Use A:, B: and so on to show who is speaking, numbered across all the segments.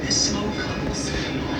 A: ってしまう可能性も。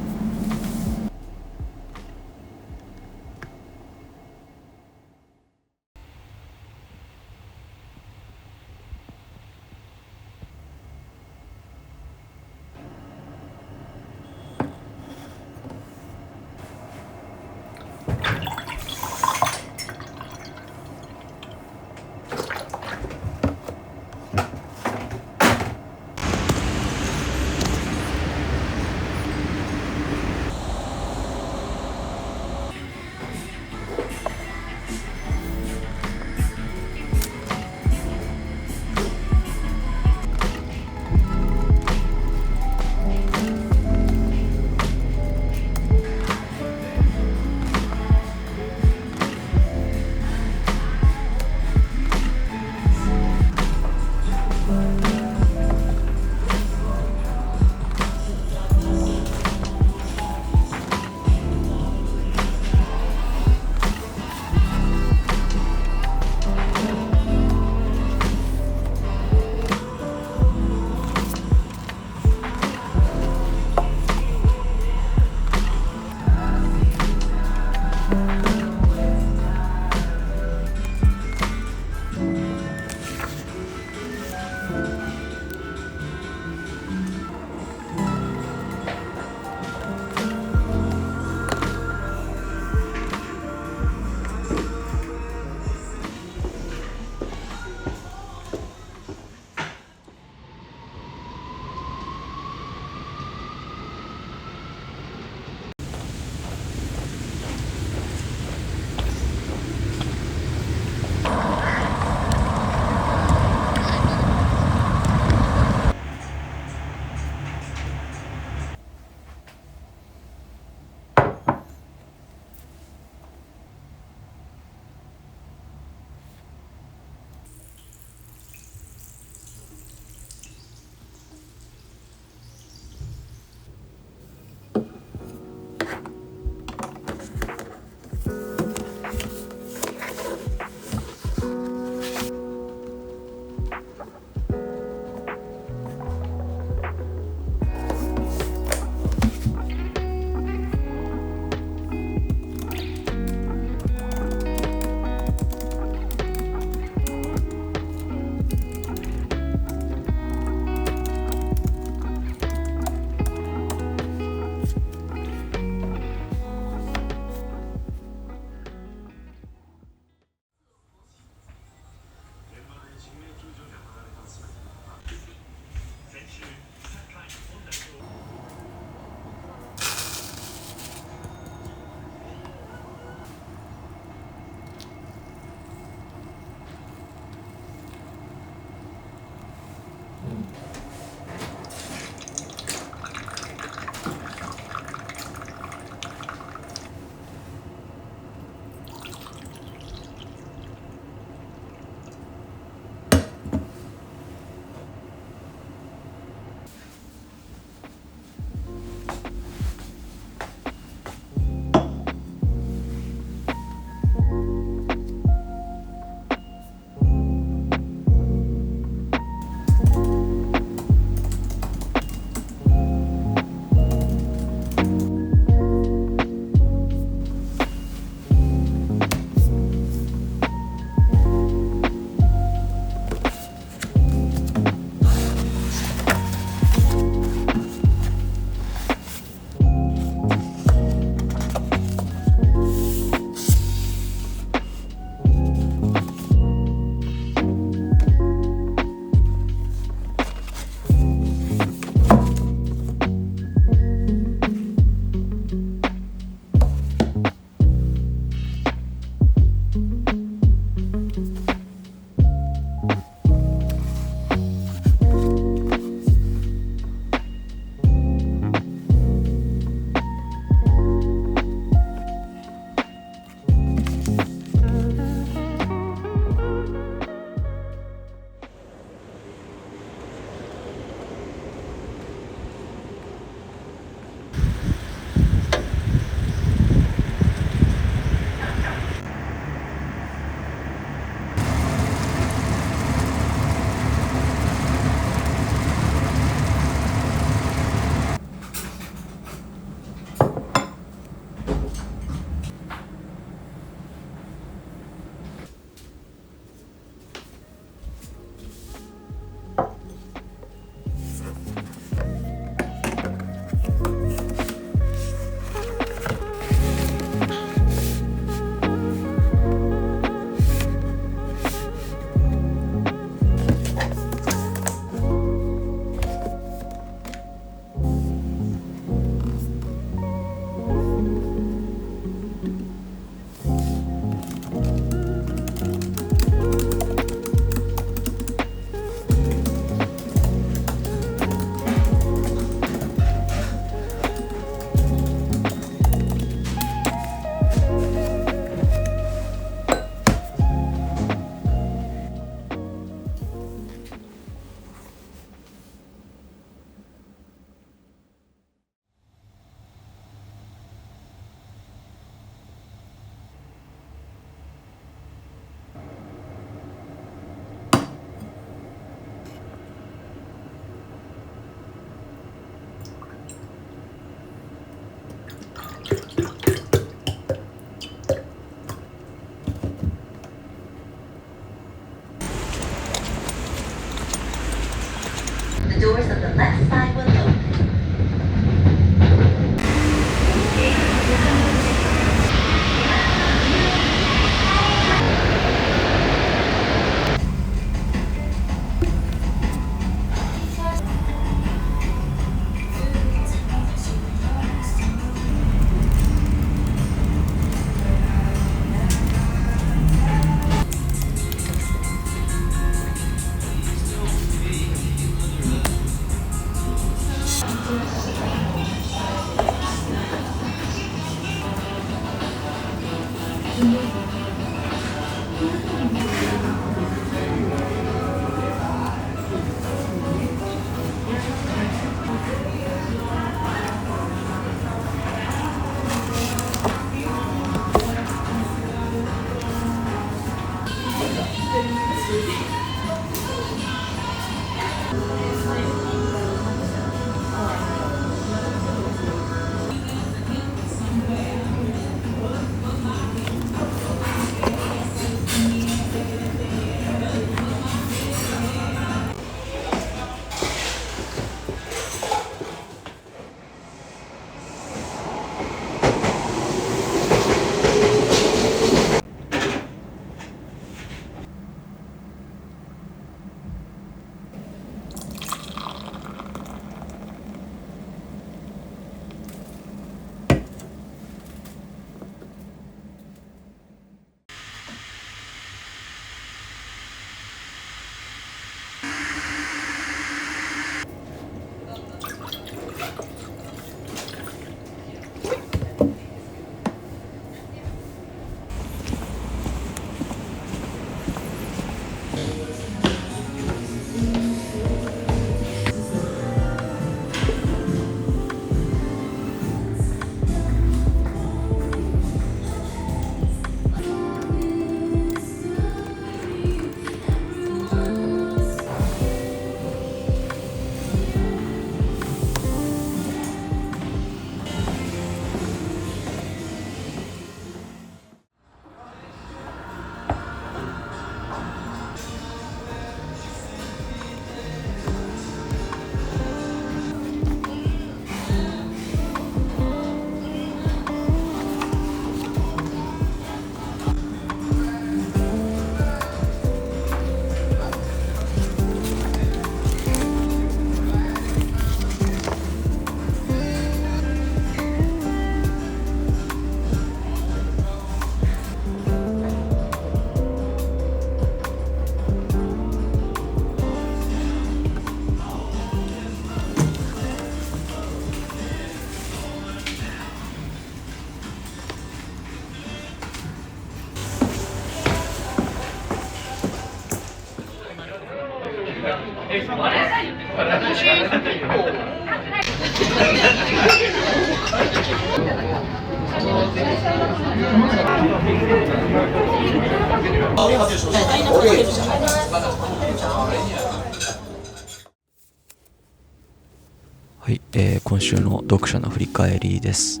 B: 今週の読書の振り返りです。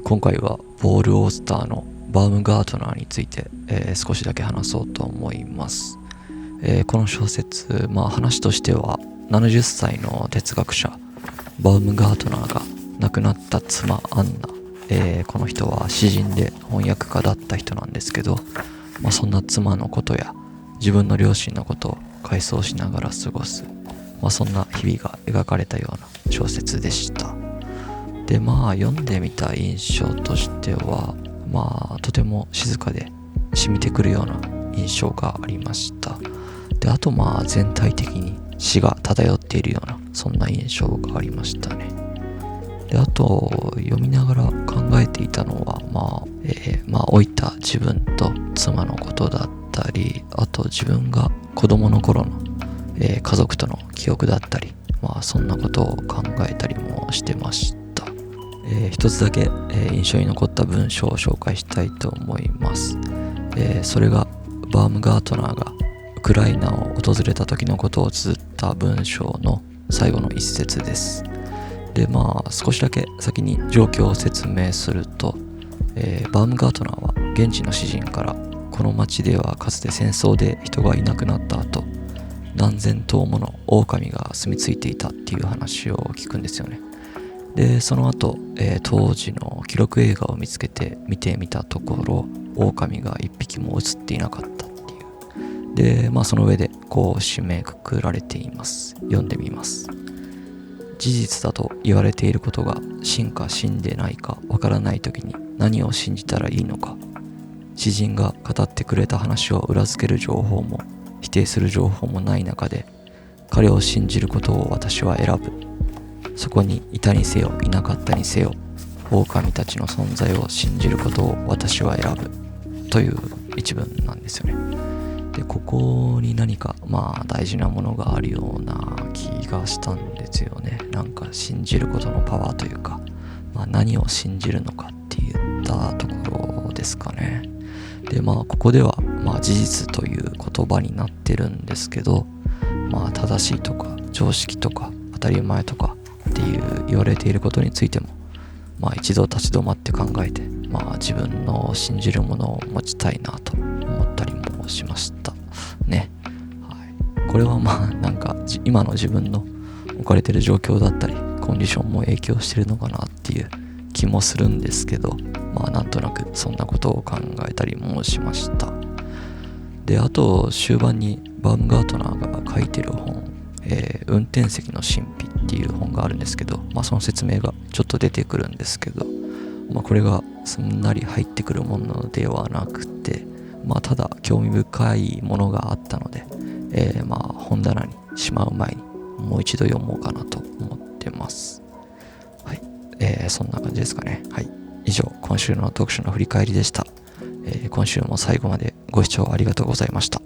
B: 今回はポール・オースターのバウムガートナーについて、少しだけ話そうと思います。この小説、話としては70歳の哲学者バウムガートナーが亡くなった妻アンナ、この人は詩人で翻訳家だった人なんですけど、そんな妻のことや自分の両親のことを回想しながら過ごす、そんな日々が描かれたような小説でした。で読んでみた印象としてはとても静かで染みてくるような印象がありました。であと全体的に詩が漂っているようなそんな印象がありましたね。であと読みながら考えていたのは老いた自分と妻のことだったり、あと自分が子供の頃の、家族との記憶だったり、そんなことを考えたりもしてました。一つだけ、印象に残った文章を紹介したいと思います。それがバウムガートナーがウクライナを訪れた時のことを綴った文章の最後の一節です。で少しだけ先に状況を説明すると、バウムガートナーは現地の詩人からこの町ではかつて戦争で人がいなくなった後何千頭もの狼が住み着いていたっていう話を聞くんですよね。でその後、当時の記録映画を見つけて見てみたところ狼が一匹も映っていなかったっていう。でその上でこう締めくくられています。読んでみます。事実だと言われていることが真か真でないかわからないときに何を信じたらいいのか、詩人が語ってくれた話を裏付ける情報も否定する情報もない中で彼を信じることを私は選ぶ。そこにいたにせよいなかったにせよ狼たちの存在を信じることを私は選ぶという一文なんですよね。でここに何か大事なものがあるような気がしたんですよね。なんか信じることのパワーというか、何を信じるのかっていったところですかね。でここでは事実という言葉になってるんですけど、正しいとか常識とか当たり前とかっていう言われていることについても一度立ち止まって考えて自分の信じるものを持ちたいなと思ったりもしましたね。これはなんか今の自分の置かれている状況だったりコンディションも影響してるのかなっていう気もするんですけど、なんとなくそんなことを考えたりもしました。であと終盤にバウムガートナーが書いてる本、運転席の神秘っていう本があるんですけど、その説明がちょっと出てくるんですけど、これがすんなり入ってくるものではなくて、ただ興味深いものがあったので、本棚にしまう前にもう一度読もうかなと思ってます。はい、そんな感じですかね。はい、以上今週の読書の振り返りでした。今週も最後までご視聴ありがとうございました。